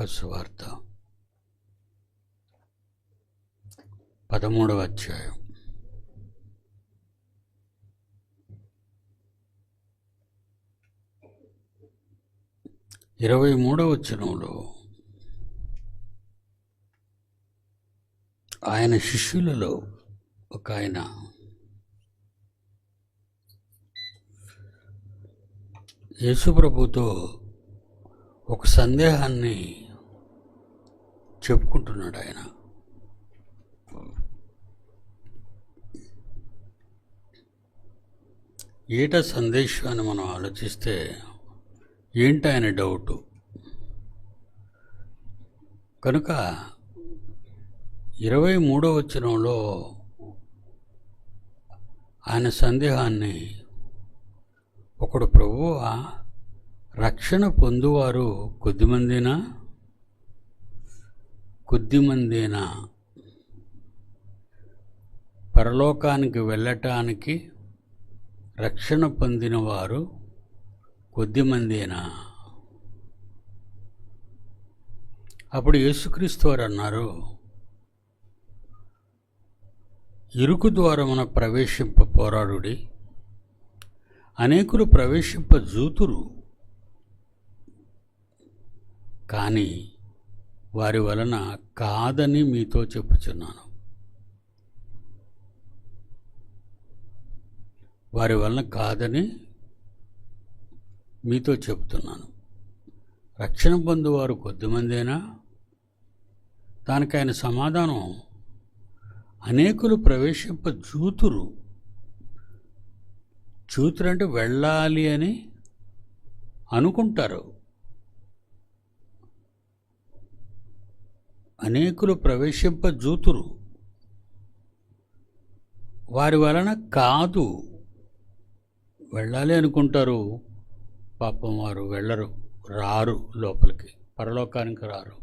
లూకా సువార్త 13వ అధ్యాయం 23వ వచనంలో ఆయన శిష్యులలో ఒక ఆయన యేసుప్రభుతో ఒక సందేహాన్ని చెప్పుకుంటున్నాడు. ఆయన ఏట సందేశాన్ని మనం ఆలోచిస్తే ఏంటి ఆయన డౌటు కనుక 23వ వచనంలో ఆయన సందేహాన్ని ఒకడు ప్రభువా రక్షణ పొందువారు కొద్దిమందేనా పరలోకానికి వెళ్ళటానికి రక్షణ పొందిన వారు కొద్దిమందేనా? అప్పుడు యేసుక్రీస్తు వారు అన్నారు, ఇరుకు ద్వారమున ప్రవేశింప పోరాడుడి, అనేకులు ప్రవేశింప జూతురు, కానీ వారి వలన కాదని మీతో చెప్పుచున్నాను. వారి వలన కాదని మీతో చెబుతున్నాను. రక్షణ పొందువారు కొద్దిమందేనా? దానికి ఆయన సమాధానం, అనేకులు ప్రవేశింప జూతురు. అంటే వెళ్ళాలి అని అనుకుంటారు. అనేకులు ప్రవేశింప జూతురు, వారి వలన కాదు. వెళ్ళాలి అనుకుంటారు, పాపం వారు వెళ్ళరు, రారు, లోపలికి పరలోకానికి రారు.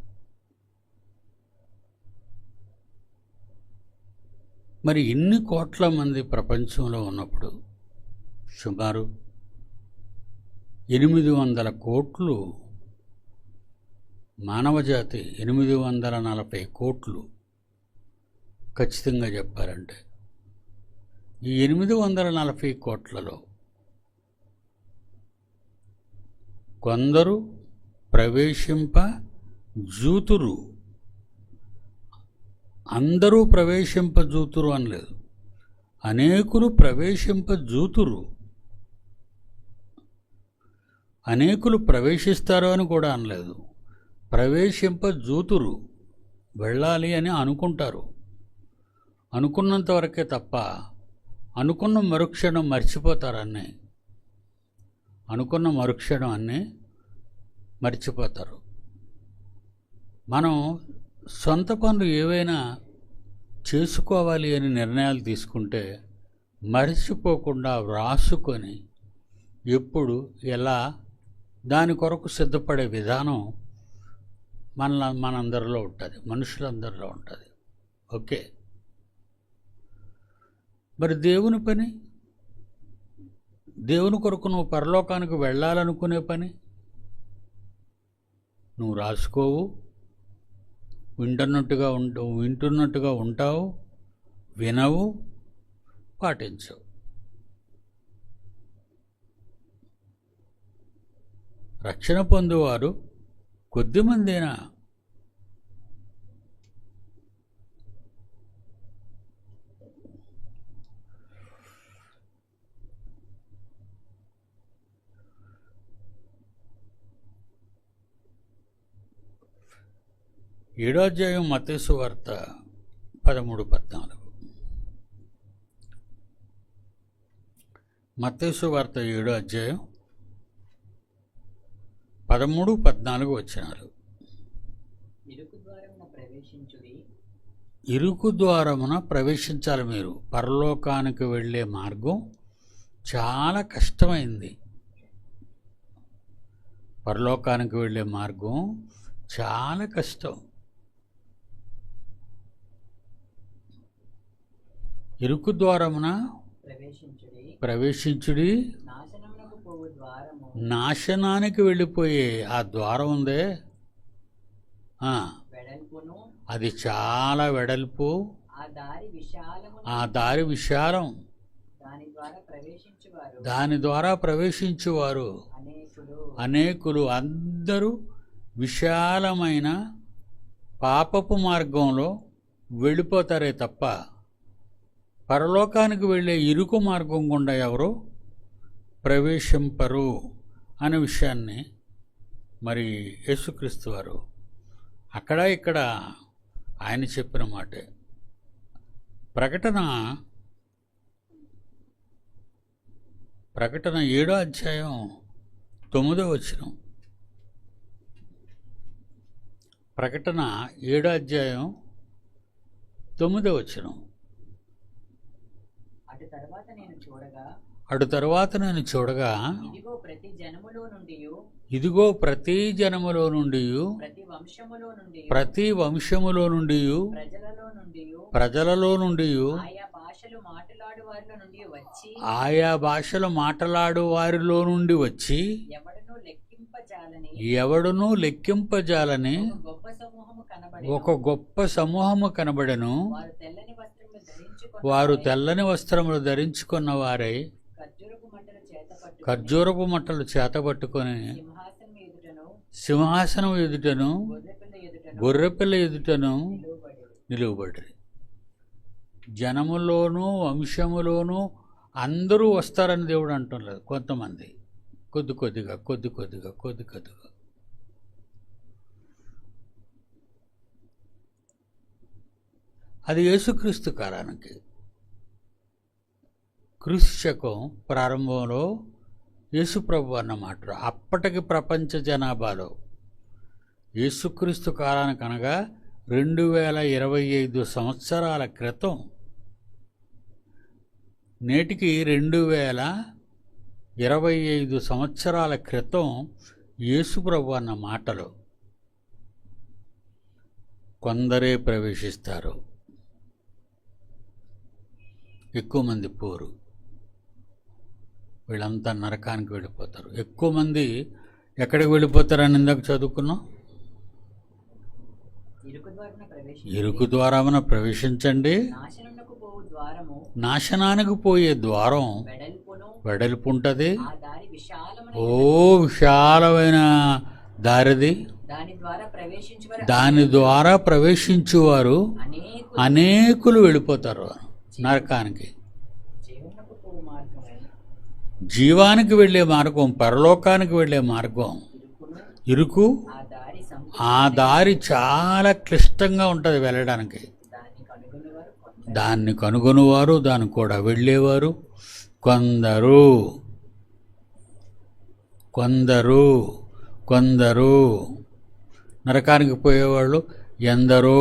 మరి ఇన్ని కోట్ల మంది ప్రపంచంలో ఉన్నప్పుడు సుమారు 800 కోట్లు మానవజాతి, 840 కోట్లు ఖచ్చితంగా చెప్పాలంటే, ఈ 840 కోట్లలో కొందరు ప్రవేశింప జూతురు. అందరూ ప్రవేశింప జూతురు అనలేదు, అనేకులు ప్రవేశింప జూతురు. అనేకులు ప్రవేశిస్తారు అని కూడా అనలేదు, ప్రవేశింప జూతురు. వెళ్ళాలి అని అనుకుంటారు, అనుకున్నంత వరకే తప్ప అనుకున్న మరుక్షణం మర్చిపోతారన్నీ. అనుకున్న మరుక్షణం అన్నీ మర్చిపోతారు. మనం సొంత పనులు ఏవైనా చేసుకోవాలి అని నిర్ణయాలు తీసుకుంటే మర్చిపోకుండా వ్రాసుకొని ఎప్పుడు ఎలా దాని కొరకు సిద్ధపడే విధానం మనందరిలో ఉంటుంది, మనుషులందరిలో ఉంటుంది. ఓకే, మరి దేవుని పని, దేవుని కొరకు నువ్వు పరలోకానికి వెళ్ళాలనుకునే పని నువ్వు రాసుకోవు, వింటున్నట్టుగా ఉంటావు, వినవు, పాటించవు. రక్షణ పొందువారు కొద్దిమందేనా? ఏడో అధ్యాయం మత్తయి సువార్త 13-14. మత్తయి సువార్త 7వ అధ్యాయం 13-14 వచనాలు. ఇరుకు ద్వారమున ప్రవేశించాలి మీరు. పరలోకానికి వెళ్ళే మార్గం చాలా కష్టమైంది. పరలోకానికి వెళ్ళే మార్గం చాలా కష్టం. ఇరుకు ద్వారమున ప్రవేశించుడి, నాశనానికి వెళ్ళిపోయే ఆ ద్వారం ఉందే, ఆ, వెడల్పును, అది చాలా వెడల్పు, ఆ దారి విశాలము, ఆ దారి విశాలం, దాని ద్వారా ప్రవేశించువారు దాని ద్వారా ప్రవేశించువారు అనేకులు. అనేకులు. అందరూ విశాలమైన పాపపు మార్గంలో వెళ్ళిపోతారే తప్ప పరలోకానికి వెళ్ళే ఇరుకు మార్గం గుండా ఎవరు ప్రవేశింపరు అనే విషయాన్ని మరి యేసుక్రీస్తు వారు అక్కడ ఇక్కడ ఆయన చెప్పిన మాటే. ప్రకటన 7వ అధ్యాయం 9వ వచనం. ప్రకటన 7వ అధ్యాయం 9వ వచనం. అటు తర్వాత నేను చూడగా, అటు తరువాత నేను చూడగా, ఇదిగో ప్రతి జనములో నుండి, ఇదిగో ప్రతి జనములో నుండి, ప్రతి వంశములో నుండి, ప్రతి వంశములో నుండి, ప్రజలలో నుండి, ఆయా భాషలు మాట్లాడు వారిలో నుండి వచ్చి, ఆయా భాషలు మాట్లాడు వారిలో నుండి వచ్చి, ఎవడునూ లెక్కింపజాలని గొప్ప సమూహము కనబడి, ఒక గొప్ప సమూహము కనబడెను. వారు తెల్లని వస్త్రములు ధరించుకున్న వారై ఖర్జూరపు మట్టలు చేతపట్టుకొని సింహాసనం ఎదుటను గొర్రెపిల్ల ఎదుటను నిలువబడి. జనములోనూ వంశములోనూ అందరూ వస్తారని దేవుడు అంటున్నారు. కొంతమంది కొద్ది కొద్దిగా. అది యేసుక్రీస్తు కాలానికి. క్రీస్తు శకం ప్రారంభంలో యేసుప్రభు అన్న మాట. అప్పటికి ప్రపంచ జనాభాలో యేసుక్రీస్తు కాలానికి అనగా 2025 సంవత్సరాల క్రితం, నేటికి 2025 సంవత్సరాల క్రితం యేసుప్రభు అన్న మాటలు కొందరే ప్రవేశిస్తారు, ఎక్కువ మంది పోరు. వీళ్ళంతా నరకానికి వెళ్ళిపోతారు. ఎక్కువ మంది ఎక్కడికి వెళ్ళిపోతారని ఇందాక చదువుకున్నాం. ఇరుకు ద్వారాన ప్రవేశించండి. నాశనానికి పోయే ద్వారం వెడల్పు ఉంటుంది. ఓ విశాలమైన దారిది. దాని ద్వారా ప్రవేశించువారు అనేకులు వెళ్ళిపోతారు నరకానికి. జీవానికి వెళ్ళే మార్గం, పరలోకానికి వెళ్ళే మార్గం ఇరుకు. ఆ దారి చాలా క్లిష్టంగా ఉంటుంది వెళ్ళడానికి. దాన్ని కనుగొనేవారు, దాన్ని కూడా వెళ్ళేవారు కొందరు. నరకానికి పోయేవాళ్ళు ఎందరో.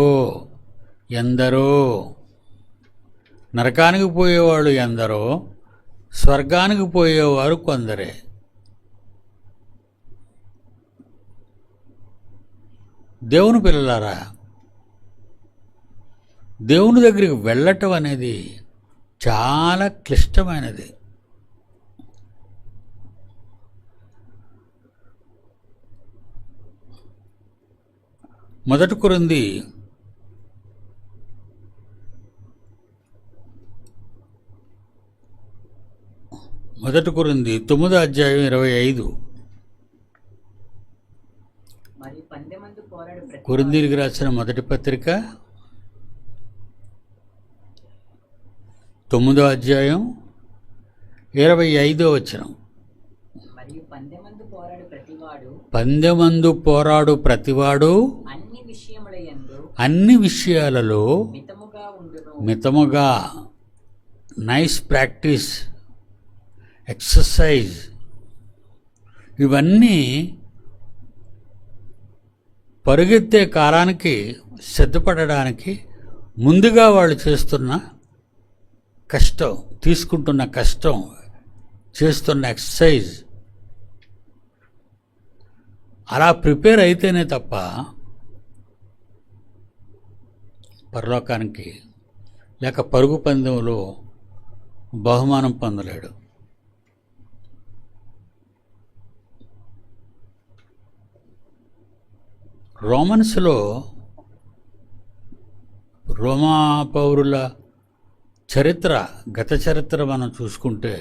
నరకానికి పోయేవాళ్ళు ఎందరో, స్వర్గానికి పోయేవారు కొందరే. దేవుని పిల్లలారా, దేవుని దగ్గరికి వెళ్ళటం అనేది చాలా క్లిష్టమైనది. మొదటి కొరింథీ 9వ అధ్యాయం 25. కొరింథీయులకు రాసిన మొదటి పత్రిక 9వ అధ్యాయం 25వ వచనం. పందెమందు పోరాడు ప్రతివాడు అన్ని విషయాలలో మితముగా. నైస్ ప్రాక్టీస్, ఎక్సర్సైజ్, ఇవన్నీ పరుగెత్తే కాలానికి సిద్ధపడడానికి ముందుగా వాళ్ళు చేస్తున్న కష్టం, తీసుకుంటున్న కష్టం, చేస్తున్న ఎక్సర్సైజ్. అలా ప్రిపేర్ అయితేనే తప్ప పరలోకానికి లేక పరుగు పందెంలో బహుమానం పొందలేడు. రోమన్స్లో రోమా పౌరుల చరిత్ర, గత చరిత్ర మనం చూసుకుంటే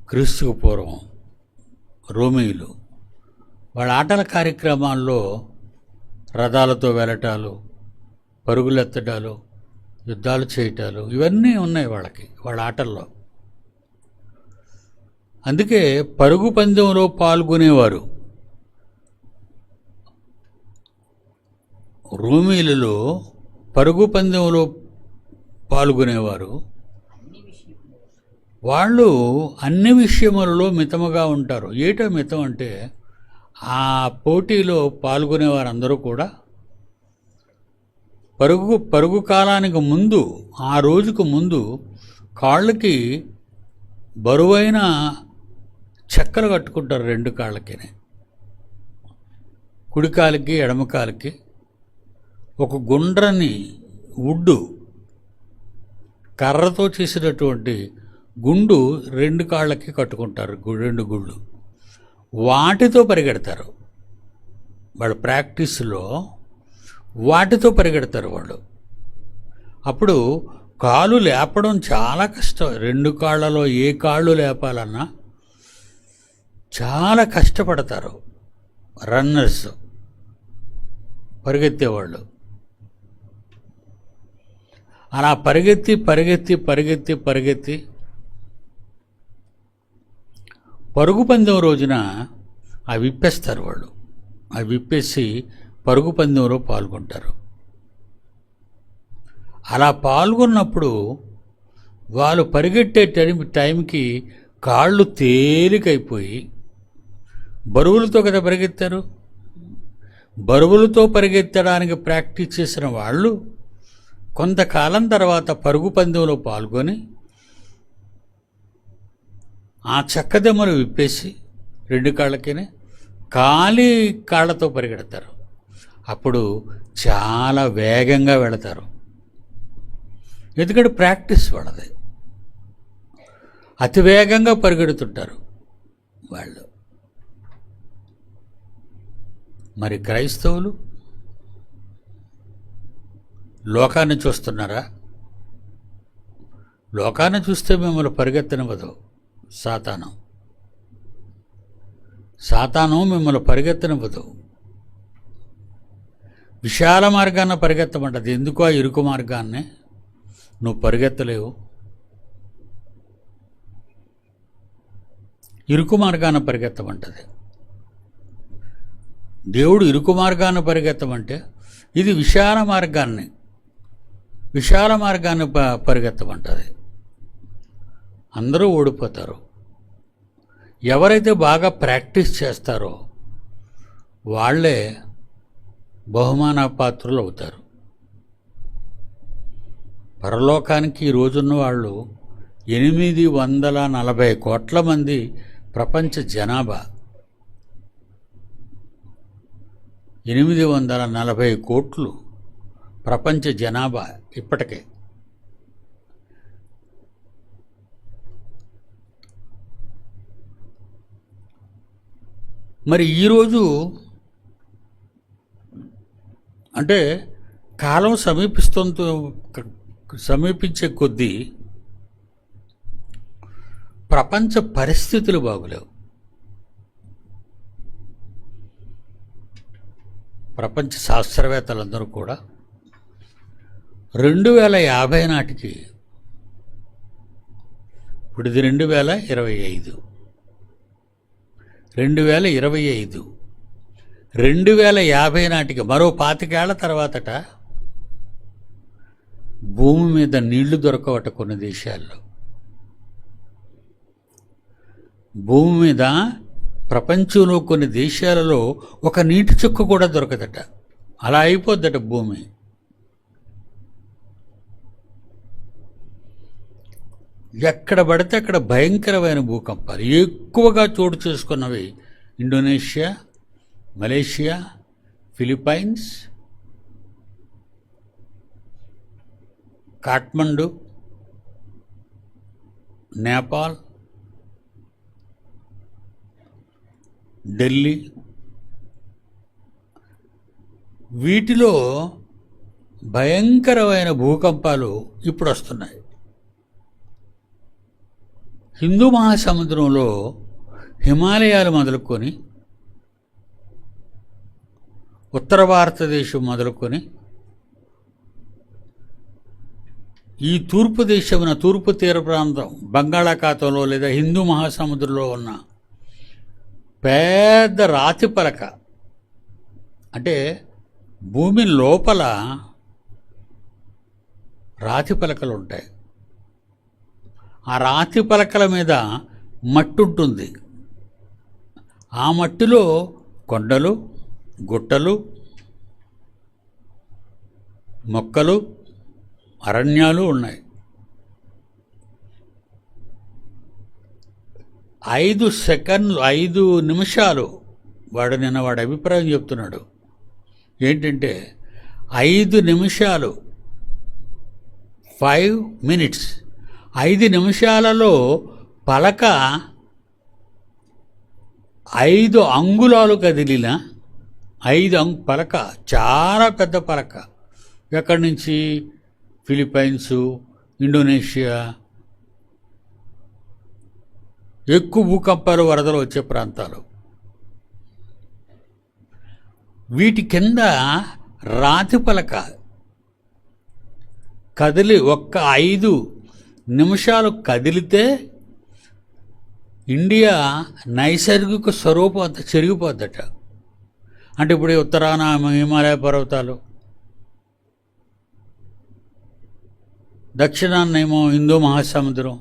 క్రీస్తుకు పూర్వం రోమీయులు వాళ్ళ ఆటల కార్యక్రమాల్లో రథాలతో వెళ్ళటాలు, పరుగులెత్తడాలు, యుద్ధాలు చేయటాలు ఇవన్నీ ఉన్నాయి వాళ్ళ ఆటల్లో. అందుకే పరుగు పందెంలో పాల్గొనేవారు. రోమీలలో పరుగు పందెంలో పాల్గొనేవారు. వాళ్ళు అన్ని విషయములలో మితముగా ఉంటారు. ఏటో మితం అంటే ఆ పోటీలో పాల్గొనేవారందరూ కూడా పరుగు కాలానికి ముందు, ఆ రోజుకు ముందు కాళ్ళకి బరువైన చెక్కలు కట్టుకుంటారు, 2 కాళ్ళకి, కుడికాలికి ఎడమకాలికి. ఒక గుండ్రని వుడ్డు కర్రతో చేసినటువంటి గుండు 2 కాళ్ళకి కట్టుకుంటారు, 2 గుళ్ళు. వాటితో పరిగెడతారు వాళ్ళు. ప్రాక్టీస్లో వాటితో పరిగెడతారు వాళ్ళు. అప్పుడు కాలు లేపడం చాలా కష్టం. 2 కాళ్ళలో ఏ కాళ్ళు లేపాలన్నా చాలా కష్టపడతారు రన్నర్స్, పరిగెత్తేవాళ్ళు. అలా పరిగెత్తి పరిగెత్తి పరిగెత్తి పరిగెత్తి పరుగు పందెం రోజున అవి విప్పేస్తారు వాళ్ళు. అవి విప్పేసి పరుగు పందెంలో పాల్గొంటారు. అలా పాల్గొన్నప్పుడు వాళ్ళు పరిగెట్టే టైంకి కాళ్ళు తేలికైపోయి, బరువులతో కదా పరిగెత్తారు, బరువులతో పరిగెత్తడానికి ప్రాక్టీస్ చేసిన వాళ్ళు కొంతకాలం తర్వాత పరుగు పందెంలో పాల్గొని ఆ చెక్కదెమ్మలు విప్పేసి 2 కాళ్ళకినే ఖాళీ కాళ్ళతో పరిగెడతారు. అప్పుడు చాలా వేగంగా వెళతారు. ఎందుకంటే ప్రాక్టీస్ వాళ్ళది. అతి వేగంగా పరిగెడుతుంటారు వాళ్ళు. మరి క్రైస్తవులు లోకాన్ని చూస్తున్నారా? లోకాన్ని చూస్తే మిమ్మల్ని పరిగెత్తనివ్వదు సాతాను మిమ్మల్ని పరిగెత్తనివ్వదు. విశాల మార్గాన్ని పరిగెత్తమంటది. ఎందుకు ఆ ఇరుకు మార్గాన్ని నువ్వు పరిగెత్తలేవు? ఇరుకు మార్గాన్ని పరిగెత్తమంటది. దేవుడు ఇరుకు మార్గాన్ని పరిగెత్తమంటే ఇది విశాల మార్గాన్ని పరిగెత్తమంటది. అందరూ ఓడిపోతారు. ఎవరైతే బాగా ప్రాక్టీస్ చేస్తారో వాళ్ళే బహుమాన పాత్రులు అవుతారు. పరలోకానికి ఈ రోజున్న వాళ్ళు 840 కోట్ల మంది ప్రపంచ జనాభా. 840 కోట్లు ప్రపంచ జనాభా ఇప్పటికే. మరి ఈరోజు అంటే కాలం సమీపించే కొద్దీ ప్రపంచ పరిస్థితులు బాగులేవు. ప్రపంచ శాస్త్రవేత్తలందరూ కూడా 2050 నాటికి, ఇప్పుడు ఇది 2025, 2050 నాటికి మరో 25 ఏళ్ల తర్వాతట భూమి మీద నీళ్లు దొరకవట. కొన్ని దేశాల్లో భూమి మీద, ప్రపంచంలో కొన్ని దేశాలలో ఒక నీటి చుక్క కూడా దొరకదట. అలా అయిపోద్దట భూమి. ఎక్కడ పడితే అక్కడ భయంకరమైన భూకంపాలు ఎక్కువగా చోటు చేసుకున్నవి Indonesia, Malaysia, Philippines, Kathmandu, Nepal, Delhi, వీటిలో భయంకరమైన భూకంపాలు ఇప్పుడు వస్తున్నాయి. హిందూ మహాసముద్రంలో హిమాలయాలు మొదలుకొని ఉత్తర భారతదేశం మొదలుకొని ఈ తూర్పు దేశమున తూర్పు తీర ప్రాంతం బంగాళాఖాతంలో లేదా హిందూ మహాసముద్రంలో ఉన్న పెద్ద రాతి పలక, అంటే భూమి లోపల రాతి పలకలు ఉంటాయి. ఆ రాతి పలకల మీద మట్టి ఉంటుంది. ఆ మట్టిలో కొండలు, గుట్టలు, మొక్కలు, అరణ్యాలు ఉన్నాయి. 5 నిమిషాలు వాడు అభిప్రాయం చెప్తున్నాడు. ఏంటంటే 5 నిమిషాలు 5 minutes 5 నిమిషాలలో పలక 5 అంగుళాలు కదిలిన పలక, చాలా పెద్ద పలక. ఎక్కడి నుంచి? ఫిలిప్పైన్స్, ఇండోనేషియా, ఎక్కువ భూకంపాలు వరదలు వచ్చే ప్రాంతాలు. వీటి కింద రాతి పలక కదిలి 5 నిమిషాలు కదిలితే ఇండియా నైసర్గిక స్వరూపం అంతా చెరిగిపోద్దట. అంటే ఇప్పుడు ఉత్తరాన హిమాలయ పర్వతాలు, దక్షిణాన్నేమో హిందూ మహాసముద్రం,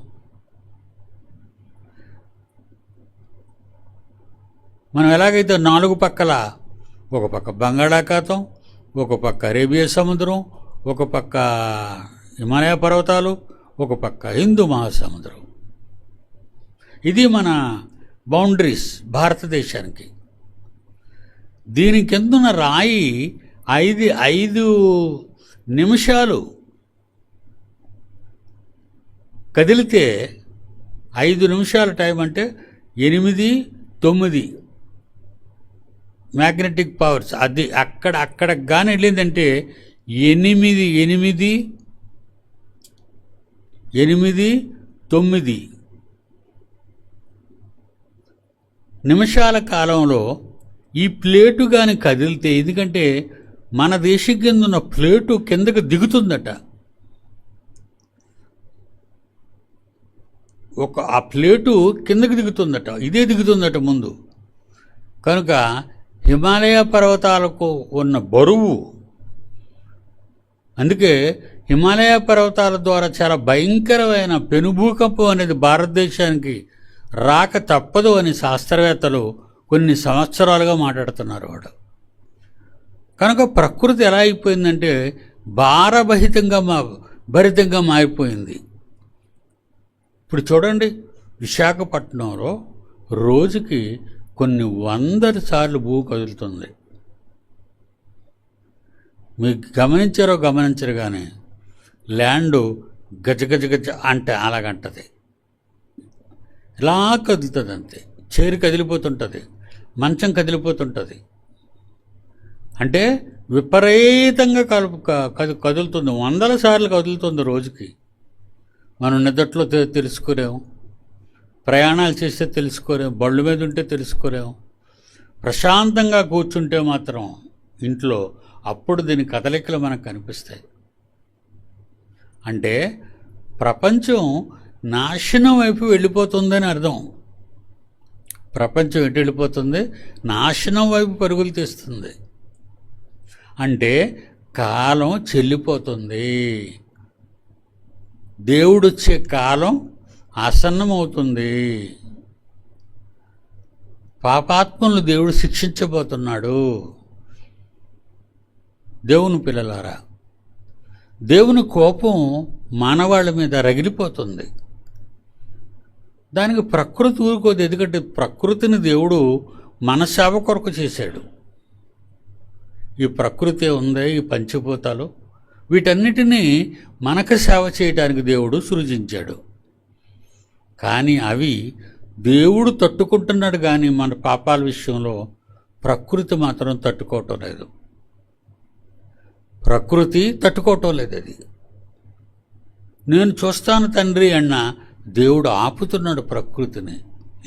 మనం ఎలాగైతే 4 పక్కల, ఒక పక్క బంగాళాఖాతం, ఒక పక్క అరేబియా సముద్రం, ఒక పక్క హిమాలయ పర్వతాలు, ఒక పక్క హిందూ మహాసముద్రం. ఇది మన బౌండరీస్ భారతదేశానికి. దీని కిందున్న రాయి 5 నిమిషాలు కదిలితే 5 నిమిషాల టైం అంటే 8, 9 మ్యాగ్నెటిక్ పవర్స్. అది అక్కడికి కానీ వెళ్ళిందంటే 8, 9 నిమిషాల కాలంలో ఈ ప్లేటు కానీ కదిలితే, ఎందుకంటే మన దేశం కింద ఉన్న ప్లేటు కిందకు దిగుతుందట. ఆ ప్లేటు కిందకి దిగుతుందట, ఇదే దిగుతుందట ముందు. కనుక హిమాలయ పర్వతాలకు ఉన్న బరువు, అందుకే హిమాలయ పర్వతాల ద్వారా చాలా భయంకరమైన పెనుభూకంపం అనేది భారతదేశానికి రాక తప్పదు అని శాస్త్రవేత్తలు కొన్ని సంవత్సరాలుగా మాట్లాడుతున్నారు. వాడు కనుక ప్రకృతి ఎలా అయిపోయిందంటే భరితంగా మారిపోయింది. ఇప్పుడు చూడండి, విశాఖపట్నంలో రోజుకి కొన్ని 100 సార్లు భూ కదులుతుంది. మీకు గమనించరు కానీ ల్యాండు గజ అంటే అలాగంటది, ఇలా కదులుతుంది అంతే. చైరు కదిలిపోతుంటుంది, మంచం కదిలిపోతుంటుంది. అంటే విపరీతంగా కదులుతుంది, 100 సార్లు కదులుతుంది రోజుకి. మనం నిద్రలో తెలుసుకోలేము, ప్రయాణాలు చేస్తే తెలుసుకోలేము, బళ్ళు మీద ఉంటే తెలుసుకోలేము. ప్రశాంతంగా కూర్చుంటే మాత్రం ఇంట్లో అప్పుడు దీని కదలికలు మనకు కనిపిస్తాయి. అంటే ప్రపంచం నాశనం వైపు వెళ్ళిపోతుందని అర్థం. ప్రపంచం ఎటు వెళ్ళిపోతుంది? నాశనం వైపు పరుగులు తీస్తుంది. అంటే కాలం చెల్లిపోతుంది, దేవుడొచ్చే కాలం ఆసన్నమవుతుంది. పాపాత్మలను దేవుడు శిక్షించబోతున్నాడు. దేవుని పిల్లలారా, దేవుని కోపం మానవాళ్ళ మీద రగిలిపోతుంది. దానికి ప్రకృతి ఊరుకోదు. ఎందుకంటే ప్రకృతిని దేవుడు మన సేవ కొరకు చేశాడు. ఈ ప్రకృతి ఉంది, ఈ పంచభూతాలు, వీటన్నిటినీ మనకు సేవ చేయడానికి దేవుడు సృజించాడు. కానీ అవి దేవుడు తట్టుకుంటున్నాడు, కానీ మన పాపాల విషయంలో ప్రకృతి మాత్రం తట్టుకోవటం లేదు. ప్రకృతి తట్టుకోవటం లేదు అది. నేను చూస్తాను తండ్రి అన్న దేవుడు ఆపుతున్నాడు ప్రకృతిని.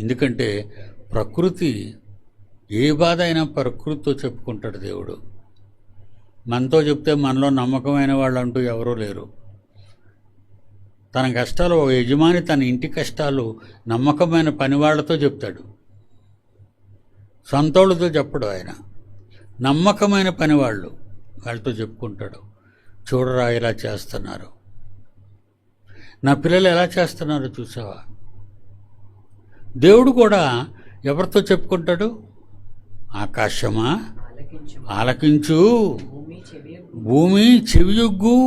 ఎందుకంటే ప్రకృతి ఏ బాధ అయినా ప్రకృతితో చెప్పుకుంటాడు దేవుడు. మనతో చెప్తే మనలో నమ్మకమైన వాళ్ళు అంటూ ఎవరూ లేరు. తన కష్టాలు ఒక యజమాని తన ఇంటి కష్టాలు నమ్మకమైన పని వాళ్ళతో చెప్తాడు, సొంతోళ్ళతో చెప్పడు. ఆయన నమ్మకమైన పని వాళ్ళతో చెప్పుకుంటాడు. చూడరా ఇలా చేస్తున్నారు, నా పిల్లలు ఎలా చేస్తున్నారో చూసావా. దేవుడు కూడా ఎవరితో చెప్పుకుంటాడు? ఆకాశమా ఆలకించుము, ఆలకించు, భూమి చెవియొగ్గు. భూమి చెవియొగ్గు.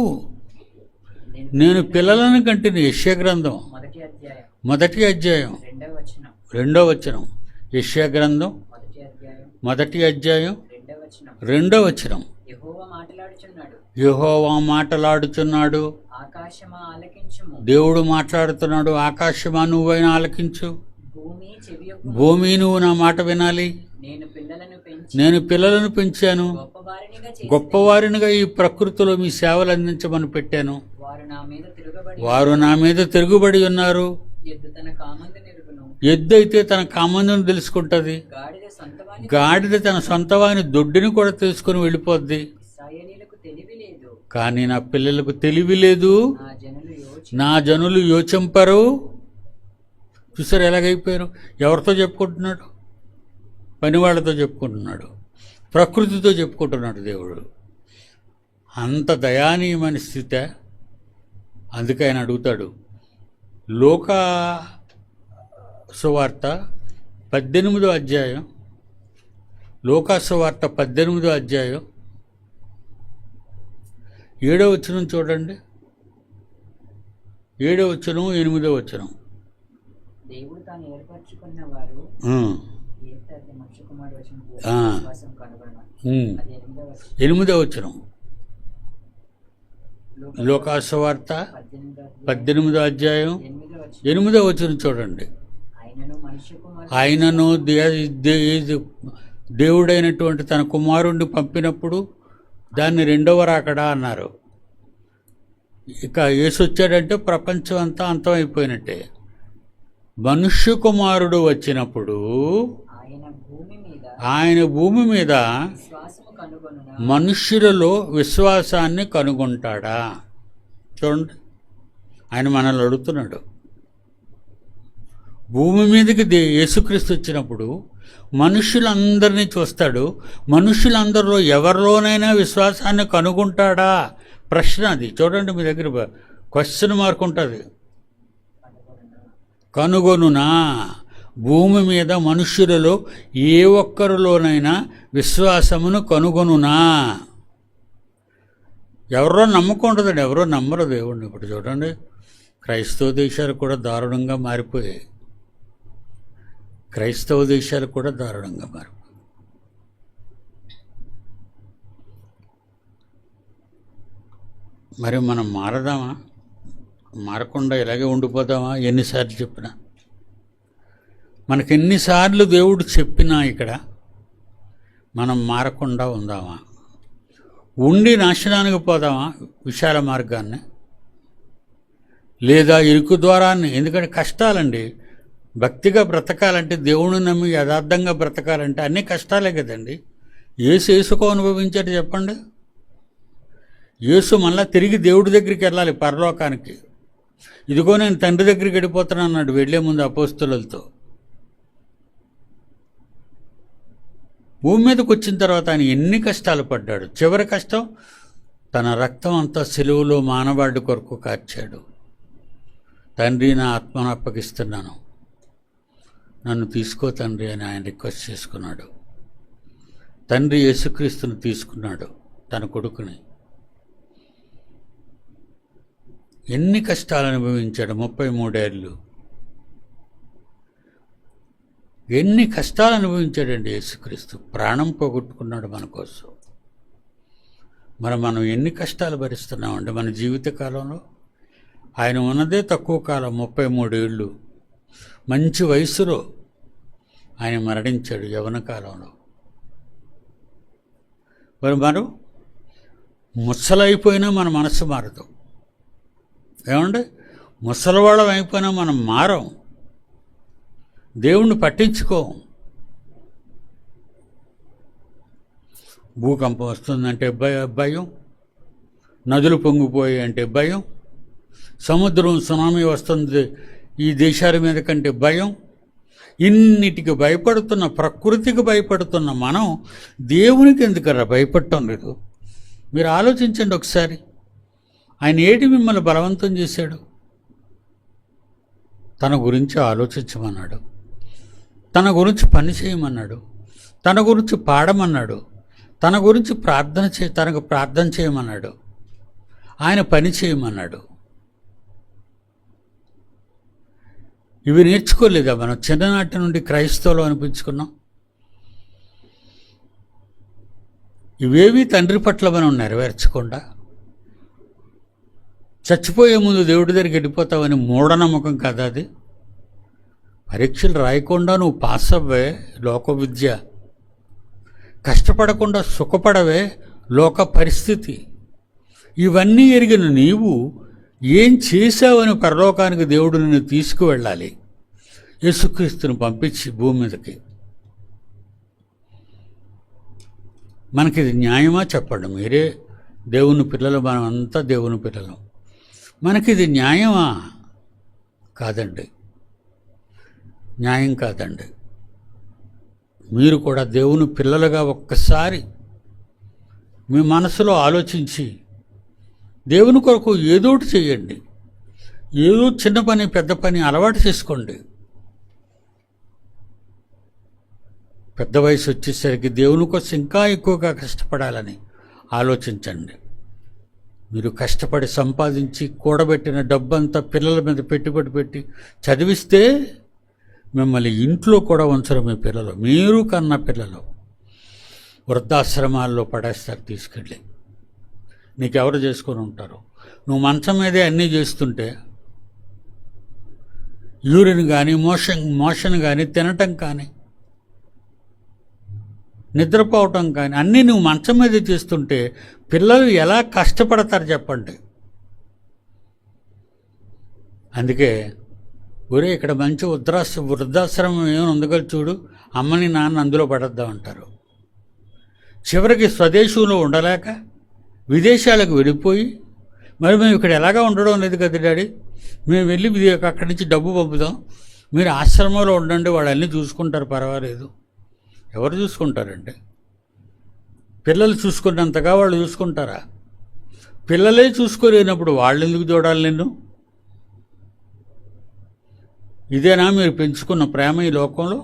నేను పిల్లలను కంటిని. యెషయా గ్రంథం మొదటి అధ్యాయం మొదటి అధ్యాయం 2వ వచనం. 2వ వచనం. యెషయా గ్రంథం మొదటి అధ్యాయం మొదటి అధ్యాయం 2వ వచనం. 2వ వచనం. యెహోవా మాట్లాడుచున్నాడు, యెహోవా మాటలాడుచున్నాడు. ఆకాశమా ఆలకించుము, దేవుడు మాట్లాడుతున్నాడు. ఆకాశమా నువ్వైనా ఆలకించు, భూమి చెవియొగ్గు. భూమి నువ్వు నా మాట వినాలి. నేను పిల్లలను పెంచాను, గొప్పవారినిగా చేసి, గొప్పవారినిగా ఈ ప్రకృతిలో మీ సేవలు అందించమని పెట్టాను. వారు నా మీద తిరుగుబడి ఉన్నారు. ఎద్దు తన కామందు నెరుగును, ఎద్దు అయితే తన కామందును తెలుసుకుంటుంది. గాడిద తన సొంతవాని దొడ్డిని కూడా తెలుసుకుని వెళ్ళిపోద్ది. ఇశ్రాయేలీయులకు తెలివి లేదు, కానీ నా పిల్లలకు తెలివి లేదు, నా జనులు యోచింపరు. చూసారు ఎలాగైపోయారు? ఎవరితో చెప్పుకుంటున్నాడు? పనివాళ్లతో చెప్పుకుంటున్నాడు, ప్రకృతితో చెప్పుకుంటున్నాడు దేవుడు. అంత దయానీయమైన స్థితి. అందుకే ఆయన అడుగుతాడు. లోకా సువార్త 18వ అధ్యాయం, లోకా సువార్త 18వ అధ్యాయం 7వ వచనం చూడండి. 7వ వచనం 8వ వచనం. దేవుడు తాను ఏర్పరచుకున్న వారు మనుష్య కుమారుడు వచ్చిన విశ్వాసం కనుగొనను. అది 8వ వచనం. లోకా సువార్త 18వ అధ్యాయం 8వ వచనం చూడండి. ఆయనను దేవుడైనటువంటి తన కుమారుణ్ణి పంపినప్పుడు దాన్ని రెండవ రాకడా అన్నారు. ఇక యేసు వచ్చాడంటే ప్రపంచం అంతా అంతమైపోయినట్టే. మనుష్య కుమారుడు వచ్చినప్పుడు ఆయన భూమి మీద మనుష్యులలో విశ్వాసాన్ని కనుగొంటాడా? చూడండి, ఆయన మనల్ని అడుగుతున్నాడు. భూమి మీదకి యేసుక్రీస్తు వచ్చినప్పుడు మనుష్యులందరినీ చూస్తాడు. మనుష్యులందరిలో ఎవరిలోనైనా విశ్వాసాన్ని కనుగొంటాడా? ప్రశ్న అది. చూడండి, మీ దగ్గర క్వశ్చన్ మార్క్ ఉంటుంది. కనుగొనునా? భూమి మీద మనుష్యులలో ఏ ఒక్కరిలోనైనా విశ్వాసమును కనుగొనునా? ఎవరో నమ్మకం ఉండదండి, ఎవరో నమ్మరు దేవుడిని. ఇప్పుడు చూడండి, క్రైస్తవ దేశాలు కూడా దారుణంగా మారిపోయాయి. క్రైస్తవ దేశాలు కూడా దారుణంగా మారిపోయాయి. మరి మనం మారదామా? మారకుండా ఇలాగే ఉండిపోదామా? ఎన్నిసార్లు చెప్పినా, మనకెన్నిసార్లు దేవుడు చెప్పినా ఇక్కడ మనం మారకుండా ఉందామా? ఉండి నాశనానికి పోదామా విశాల మార్గాన్ని? లేదా ఇరుకు ద్వారాన్ని? ఎందుకంటే కష్టాలండి. భక్తిగా బ్రతకాలంటే, దేవుడిని నమ్మి యథార్థంగా బ్రతకాలంటే అన్నీ కష్టాలే కదండి. యేసుకో అనుభవించాడు చెప్పండి. యేసు మళ్ళా తిరిగి దేవుడి దగ్గరికి వెళ్ళాలి, పరలోకానికి. ఇదిగో నేను తండ్రి దగ్గరికి వెళ్ళిపోతాను అన్నాడు వెళ్లే ముందు అపోస్తలులతో. భూమి మీదకి వచ్చిన తర్వాత ఆయన ఎన్ని కష్టాలు పడ్డాడు. చివరి కష్టం, తన రక్తం అంతా సిలువలో మానవాడి కొరకు కార్చాడు. తండ్రి, నా ఆత్మను అప్పగిస్తున్నాను, నన్ను తీసుకో తండ్రి అని ఆయన రిక్వెస్ట్ చేసుకున్నాడు. తండ్రి యేసుక్రీస్తుని తీసుకున్నాడు, తన కొడుకుని. ఎన్ని కష్టాలు అనుభవించాడు 33 ఏళ్ళు. ఎన్ని కష్టాలు అనుభవించాడండి యేసుక్రీస్తు. ప్రాణం పోగొట్టుకున్నాడు మన కోసం. మనం ఎన్ని కష్టాలు భరిస్తున్నామండి మన జీవిత కాలంలో. ఆయన ఉన్నదే తక్కువ కాలం, 33 ఏళ్ళు. మంచి వయసులో ఆయన మరణించాడు, యవ్వన కాలంలో. మరి ముసలైపోయినా మన మనస్సు మారదు. ఏమండి, ముసలివాళ్ళం అయిపోయినా మనం మారం, దేవుణ్ణి పట్టించుకోం. భూకంపం వస్తుందంటే భయం, నదులు పొంగిపోయాయి అంటే భయం, సముద్రం సునామీ వస్తుంది ఈ దేశాల మీద కంటే భయం. ఇన్నిటికి భయపడుతున్న, ప్రకృతికి భయపడుతున్న మనం దేవునికి ఎందుకరా భయపడటం లేదు? మీరు ఆలోచించండి ఒకసారి. ఆయన ఏటి మిమ్మల్ని బలవంతం చేశాడు? తన గురించి ఆలోచించమన్నాడు, తన గురించి పని చేయమన్నాడు, తన గురించి పాడమన్నాడు, తన గురించి తనకు ప్రార్థన చేయమన్నాడు, ఆయన పని చేయమన్నాడు. ఇవి నేర్చుకోలేదా మనం? చిన్ననాటి నుండి క్రైస్తవులు అనిపించుకున్నాం. ఇవేవి తండ్రి పట్ల మనం నెరవేర్చకుండా చచ్చిపోయే ముందు దేవుడి దగ్గరికి వెళ్ళిపోతావని మూఢనమ్మకం కదా అది? పరీక్షలు రాయకుండా నువ్వు పాస్ అవ్వే లోక విద్య, కష్టపడకుండా సుఖపడవే లోక పరిస్థితి. ఇవన్నీ ఎరిగిన నీవు ఏం చేశావని పరలోకానికి దేవుడు నిన్ను తీసుకువెళ్ళాలి, యేసుక్రీస్తుని పంపించి భూమి మీదకి. మనకిది న్యాయమా చెప్పండి? మీరే దేవుని పిల్లలు, మనం అంతా దేవుని పిల్లలు. మనకిది న్యాయమా? కాదండి, న్యాయం కాదండి. మీరు కూడా దేవుని పిల్లలుగా ఒక్కసారి మీ మనసులో ఆలోచించి దేవుని కొరకు ఏదోటి చేయండి. ఏదో చిన్న పని పెద్ద పని అలవాటు చేసుకోండి. పెద్ద వయసు వచ్చేసరికి దేవుని కోసం ఇంకా ఎక్కువగా కష్టపడాలని ఆలోచించండి. మీరు కష్టపడి సంపాదించి కూడబెట్టిన డబ్బంతా పిల్లల మీద పెట్టుబడి పెట్టి చదివిస్తే మిమ్మల్ని ఇంట్లో కూడా ఉంచరు మీ పిల్లలు. మీరు కన్న పిల్లలు వృద్ధాశ్రమాల్లో పడేస్తారు తీసుకెళ్ళి. నీకెవరు చేసుకొని ఉంటారు? నువ్వు మంచం మీదే అన్నీ చేస్తుంటే, యూరిన్ కానీ మోషన్ కానీ, తినటం కానీ, నిద్రపోవటం కానీ అన్నీ నువ్వు మంచం మీద చేస్తుంటే పిల్లలు ఎలా కష్టపడతారు చెప్పండి. అందుకే ఒరే ఇక్కడ మంచి వృద్ధాశ్రమం ఏమైనా ఉందిగా చూడు, అమ్మని నాన్న అందులో పడద్దాం అంటారు. చివరికి స్వదేశంలో ఉండలేక విదేశాలకు వెళ్ళిపోయి, మరి మేము ఇక్కడ ఎలాగా ఉండడం లేదు కదా డాడీ, మేము వెళ్ళి అక్కడి నుంచి డబ్బు పంపుదాం, మీరు ఆశ్రమంలో ఉండండి, వాళ్ళు అన్నీ చూసుకుంటారు, పర్వాలేదు. ఎవరు చూసుకుంటారంటే? పిల్లలు చూసుకున్నంతగా వాళ్ళు చూసుకుంటారా? పిల్లలే చూసుకోలేనప్పుడు వాళ్ళు ఎందుకు చూడాలి నిన్ను? ఇదేనా మీరు పెంచుకున్న ప్రేమ ఈ లోకంలో?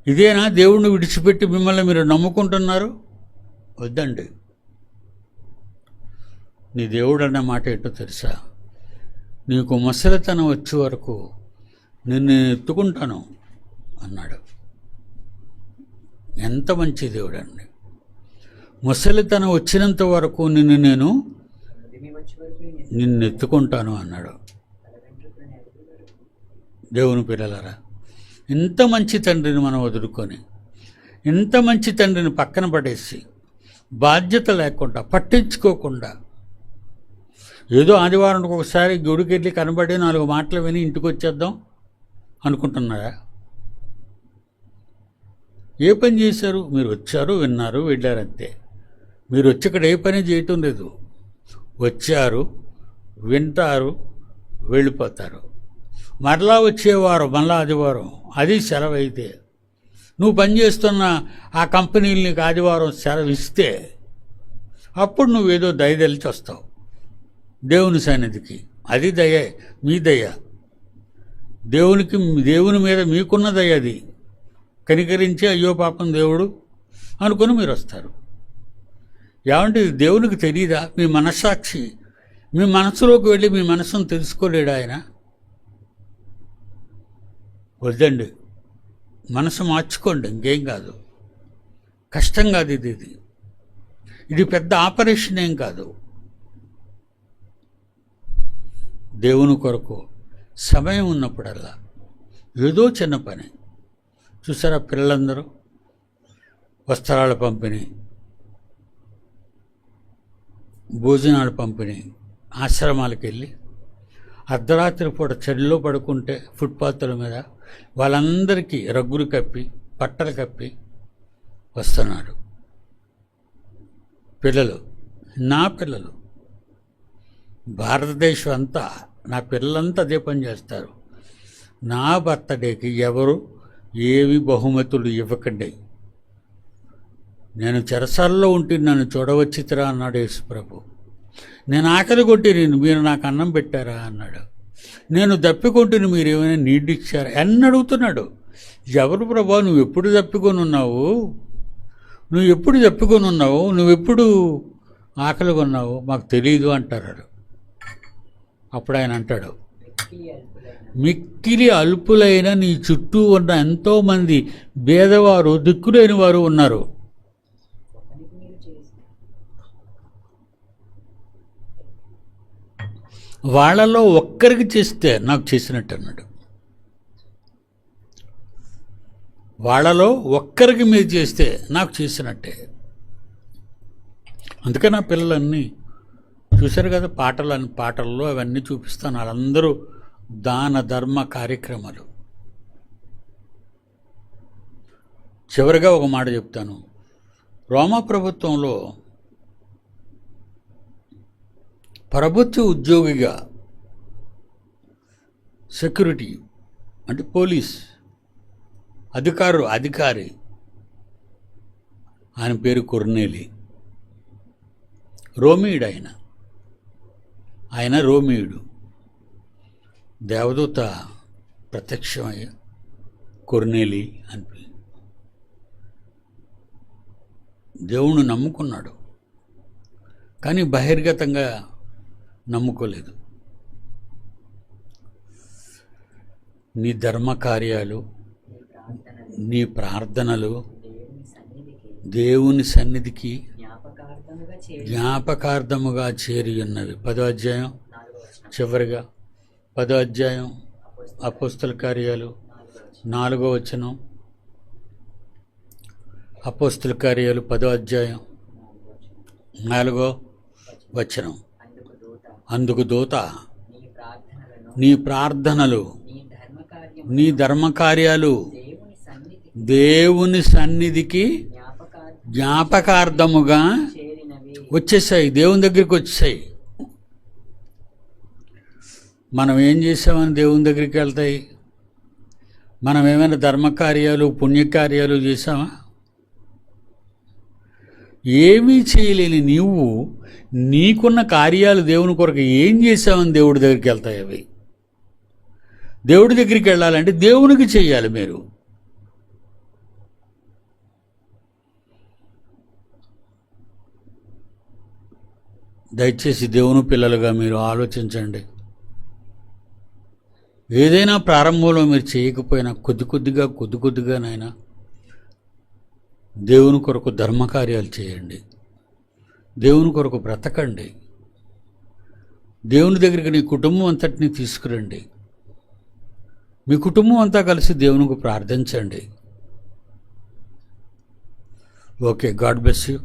ఇదేనా దేవుణ్ణి విడిచిపెట్టి మిమ్మల్ని మీరు నమ్ముకుంటున్నారు? వద్దండి. నీ దేవుడు అన్న మాట ఏంటో తెలుసా? నీకు ముసలితనం వచ్చే వరకు నిన్ను ఎత్తుకుంటాను అన్నాడు. ఎంత మంచి దేవుడు అండి. ముసలితనం వచ్చినంత వరకు నేను ఎత్తుకుంటాను అన్నాడు. దేవుని పిల్లలారా, ఇంత మంచి తండ్రిని మనం వదులుకొని, ఇంత మంచి తండ్రిని పక్కన పడేసి, బాధ్యత లేకుండా, పట్టించుకోకుండా, ఏదో ఆదివారానికి ఒకసారి గుడికి వెళ్ళి కనబడి 4 మాటలు విని ఇంటికి వచ్చేద్దాం అనుకుంటున్నారా? ఏ పని చేశారు? మీరు వచ్చారు, విన్నారు, వెళ్ళారంతే. మీరు వచ్చి ఇక్కడ ఏ పని చేయటం లేదు. వచ్చారు, వింటారు, వెళ్ళిపోతారు. మరలా వచ్చేవారు, మళ్ళా ఆదివారం, అది సెలవు అయితే, నువ్వు పనిచేస్తున్న ఆ కంపెనీలు నీకు ఆదివారం సెలవు ఇస్తే అప్పుడు నువ్వేదో దయదలిచి వస్తావు దేవుని సన్నిధికి. అది దయే, మీ దయ. దేవుని మీద మీకున్న దయ అది. కనికరించి అయ్యో పాపం దేవుడు అనుకుని మీరు వస్తారు. ఏమంటే దేవునికి తెలియదా? మీ మనస్సాక్షి మీ మనసులోకి వెళ్ళి మీ మనసును తెలుసుకోలేడు ఆయన? వద్దండి, మనసు మార్చుకోండి, ఇంకేం కాదు. కష్టం కాదు ఇది పెద్ద ఆపరేషన్ ఏం కాదు. దేవుని కొరకు సమయం ఉన్నప్పుడల్లా ఏదో చిన్న పని. చూసారా పిల్లలందరూ వస్త్రాల పంపిణీ, భోజనాలు పంపిణీ, ఆశ్రమాలకు వెళ్ళి అర్ధరాత్రి పూట చలిలో పడుకుంటే ఫుట్పాత్ల మీద వాళ్ళందరికీ రగ్గులు కప్పి బట్టలు కప్పి వస్తున్నాడు. పిల్లలు, నా పిల్లలు, భారతదేశం అంతా నా పిల్లలంతా అదే పని చేస్తారు. నా బర్త్డేకి ఎవరు ఏవి బహుమతులు ఇవ్వకండి, నేను చెరసాల్లో ఉంటే నన్ను చూడవచ్చితిరా అన్నాడు యేసుప్రభు. నేను ఆకలి కొట్టిని, మీరు నాకు అన్నం పెట్టారా అన్నాడు. నేను దప్పికొంటిని, మీరు ఏమైనా నీళ్ళు ఇచ్చారా అని అడుగుతున్నాడు. ఎవరు ప్రభా, నువ్వు ఎప్పుడు దప్పికొని ఉన్నావు, నువ్వు ఎప్పుడు దప్పికొని ఉన్నావు, నువ్వెప్పుడు ఆకలి కొన్నావు, మాకు తెలియదు అంటారు. అప్పుడు ఆయన అంటాడు, మిక్కిలి అల్పులైన నీ చుట్టూ ఉన్న ఎంతోమంది పేదవారు దిక్కులేని వారు ఉన్నారు, వాళ్ళలో ఒక్కరికి చేస్తే నాకు చేసినట్టు అన్నాడు. వాళ్ళలో ఒక్కరికి మీరు చేస్తే నాకు చేసినట్టే. అందుకే నా పిల్లలన్నీ చూశారు కదా, పాటల్లో అవన్నీ చూపిస్తాను. వాళ్ళందరూ దాన ధర్మ కార్యక్రమాలు. చివరిగా ఒక మాట చెప్తాను. రోమా ప్రభుత్వంలో ప్రభుత్వ ఉద్యోగిగా సెక్యూరిటీ అంటే పోలీస్ అధికారి ఆయన పేరు కొర్నేలి. రోమీయుడు ఆయన రోమీయుడు. దేవదూత ప్రత్యక్షమయ్య కొర్నేలి అని దేవుణ్ణి నమ్ముకున్నాడు, కానీ బహిర్గతంగా నమ్ముకోలేదు. నీ ధర్మకార్యాలు, నీ ప్రార్థనలు దేవుని సన్నిధికి జ్ఞాపకార్థముగా చేరి ఉన్నవి. 10వ అధ్యాయం చివరిగా 10వ అధ్యాయం అపోస్తల కార్యాలు 4వ వచనం. అపోస్తల కార్యాలు 10వ అధ్యాయం 4వ వచనం. అందుకు దూత నీ ప్రార్థనలు, నీ ధర్మకార్యాలు దేవుని సన్నిధికి జ్ఞాపకార్థముగా వచ్చేసాయి, దేవుని దగ్గరికి వచ్చేసాయి. మనం ఏం చేసామని దేవుని దగ్గరికి వెళ్తాయి? మనం ఏమైనా ధర్మకార్యాలు పుణ్యకార్యాలు చేసామా? ఏమీ చేయలేని నీవు నీకున్న కార్యాలు దేవుని కొరకు ఏం చేసామని దేవుడి దగ్గరికి వెళ్తాయి. అవి దేవుడి దగ్గరికి వెళ్ళాలంటే దేవునికి చెయ్యాలి. మీరు దయచేసి దేవుని పిల్లలుగా మీరు ఆలోచించండి. ఏదైనా ప్రారంభంలో మీరు చేయకపోయినా కొద్ది కొద్దిగానైనా దేవుని కొరకు ధర్మకార్యాలు చేయండి, దేవుని కొరకు బ్రతకండి. దేవుని దగ్గరికి నీ కుటుంబం అంతటిని తీసుకురండి. మీ కుటుంబం అంతా కలిసి దేవునికి ప్రార్థించండి. Okay, God bless you.